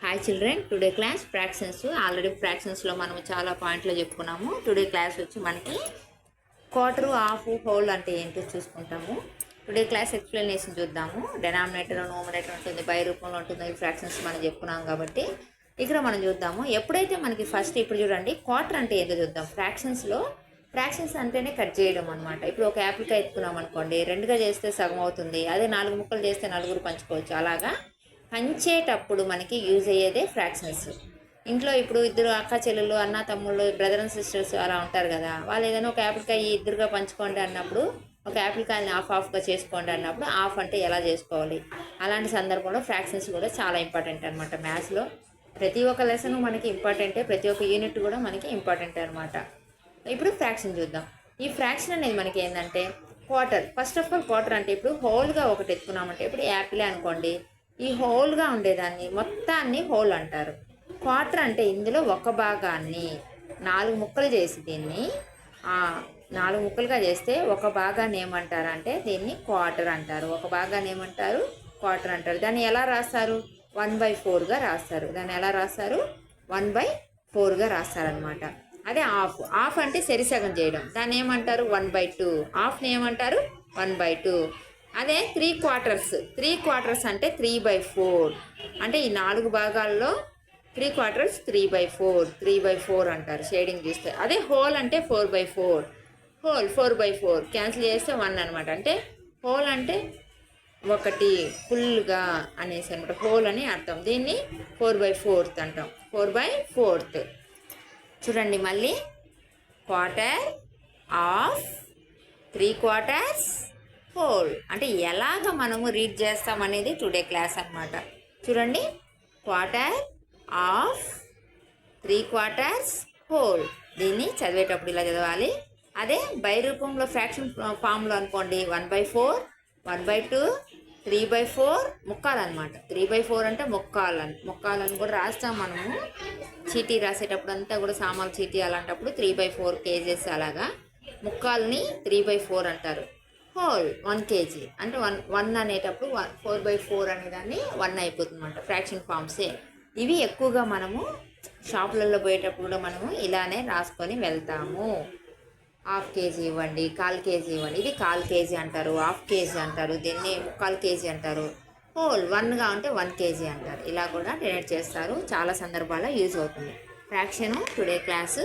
Hi children, today class fractions. Already ఫ్రాక్షన్స్లో మనం చాలా పాయింట్లు చెప్పుకున్నాము. టుడే క్లాస్ వచ్చి మనకి క్వార్టర్, హాఫ్, హోల్ అంటే ఏంటో చూసుకుంటాము. టుడే క్లాస్ ఎక్స్ప్లెనేషన్ చూద్దాము. డెనామినేటర్, న్యూమరేటర్ ఉంటుంది, బై రూపంలో ఉంటుంది. ఫ్రాక్షన్స్ మనం చెప్పుకున్నాం కాబట్టి ఇక్కడ మనం చూద్దాము. ఎప్పుడైతే మనకి ఫస్ట్ ఇప్పుడు చూడండి క్వార్టర్ అంటే ఏంటో చూద్దాం. ఫ్రాక్షన్స్ అంటేనే కట్ చేయడం అనమాట. ఇప్పుడు ఒక యాపిల్కాయ ఎత్తుకున్నాం అనుకోండి, రెండుగా చేస్తే సగం అవుతుంది. అదే 4 ముక్కలు చేస్తే నలుగురు పంచుకోవచ్చు. అలాగా పంచేటప్పుడు మనకి యూజ్ అయ్యేదే ఫ్రాక్షన్స్. ఇంట్లో ఇప్పుడు ఇద్దరు అక్క చెల్లెళ్ళు, అన్న తమ్ముళ్ళు, బ్రదర్ అండ్ సిస్టర్స్ అలా ఉంటారు కదా. వాళ్ళు ఏదైనా ఒక యాపిల్కాయ ఇద్దరుగా పంచుకోండి అన్నప్పుడు, ఒక యాపిల్కాయని హాఫ్గా చేసుకోండి అన్నప్పుడు హాఫ్ అంటే ఎలా చేసుకోవాలి, అలాంటి సందర్భంలో ఫ్రాక్షన్స్ కూడా చాలా ఇంపార్టెంట్ అనమాట. మ్యాథ్స్లో ప్రతి ఒక్క లెసన్ మనకి ఇంపార్టెంటే, ప్రతి ఒక్క యూనిట్ కూడా మనకి ఇంపార్టెంట్ అనమాట. ఇప్పుడు ఫ్రాక్షన్ చూద్దాం. ఈ ఫ్రాక్షన్ అనేది మనకి ఏంటంటే quarter. First of all quarter అంటే ఇప్పుడు హోల్గా ఒకటి ఎత్తుకున్నామంటే, ఇప్పుడు యాపిలే అనుకోండి, ఈ హోల్గా ఉండేదాన్ని మొత్తాన్ని హోల్ అంటారు. క్వార్టర్ అంటే ఇందులో ఒక భాగాన్ని 4 ముక్కలు చేసి దీన్ని 4 ముక్కలుగా చేస్తే ఒక భాగాన్ని ఏమంటారు అంటే దీన్ని క్వార్టర్ అంటారు. ఒక భాగాన్ని ఏమంటారు? క్వార్టర్ అంటారు. దాన్ని ఎలా రాస్తారు? 1/4గా రాస్తారు. దాన్ని ఎలా రాస్తారు? 1/4గా రాస్తారనమాట. అదే హాఫ్ అంటే సరిసగం చేయడం, దాన్ని ఏమంటారు? 1/2. హాఫ్ని ఏమంటారు? 1/2. అదే 3/4 అంటే 3/4. అంటే ఈ 4 భాగాల్లో 3/4 3/4 అంటారు షేడింగ్ చూస్తే. అదే హోల్ అంటే 4/4. హోల్ 4/4 క్యాన్సిల్ చేస్తే 1 అనమాట. అంటే హోల్ అంటే ఒకటి ఫుల్గా అనేసి అనమాట. హోల్ అని అర్థం. దీన్ని 4/4 అంటాం. 4/4. చూడండి మళ్ళీ, క్వార్టర్, హాఫ్, 3/4, హోల్ అంటే ఎలాగ మనము రీడ్ చేస్తామనేది టుడే క్లాస్ అనమాట. చూడండి, క్వార్టర్, హాఫ్, 3/4, హోల్. దీన్ని చదివేటప్పుడు ఇలా చదవాలి. అదే బై రూపంలో ఫ్రాక్షన్ ఫామ్లో అనుకోండి, 1/4, 1/2, 3/4 ముక్కాలన్నమాట. 3/4 అంటే ముక్కాలని కూడా రాస్తాం మనము. చీటీ రాసేటప్పుడు అంతా కూడా సామాన్లు చీటీ అలాంటప్పుడు 3/4 kgs అలాగా ముక్కాలని 3/4 అంటారు. హోల్ 1 kg అంటే 1 అనేటప్పుడు 4/4 అనేదాన్ని 1 అయిపోతుంది అనమాట. ఫ్రాక్షన్ ఫామ్సే ఇవి. ఎక్కువగా మనము షాపులలో పోయేటప్పుడు కూడా మనము ఇలానే రాసుకొని వెళ్తాము. 1/2 kg ఇవ్వండి, 1/4 kg ఇవ్వండి. ఇది 1/4 kg అంటారు, 1/2 kg అంటారు, దీన్ని 1/4 kg అంటారు. హోల్ 1గా ఉంటే 1 kg అంటారు. ఇలా కూడా డొనేట్ చేస్తారు. చాలా సందర్భాల్లో యూజ్ అవుతుంది. ఫ్రాక్షను టుడే క్లాసు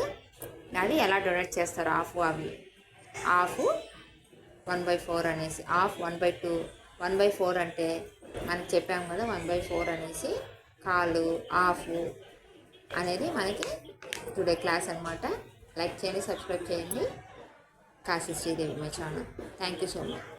అది ఎలా డొనేట్ చేస్తారు. హాఫ్ 1/4 అనేసి, హాఫ్ 1/2. 1/4 అంటే మనకి చెప్పాము కదా, 1/4 అనేసి కాలు, హాఫ్ అనేది మనకి టుడే క్లాస్ అనమాట. లైక్ చేయండి, సబ్స్క్రైబ్ చేయండి. Kashi Sridevi my channel. Thank you so much.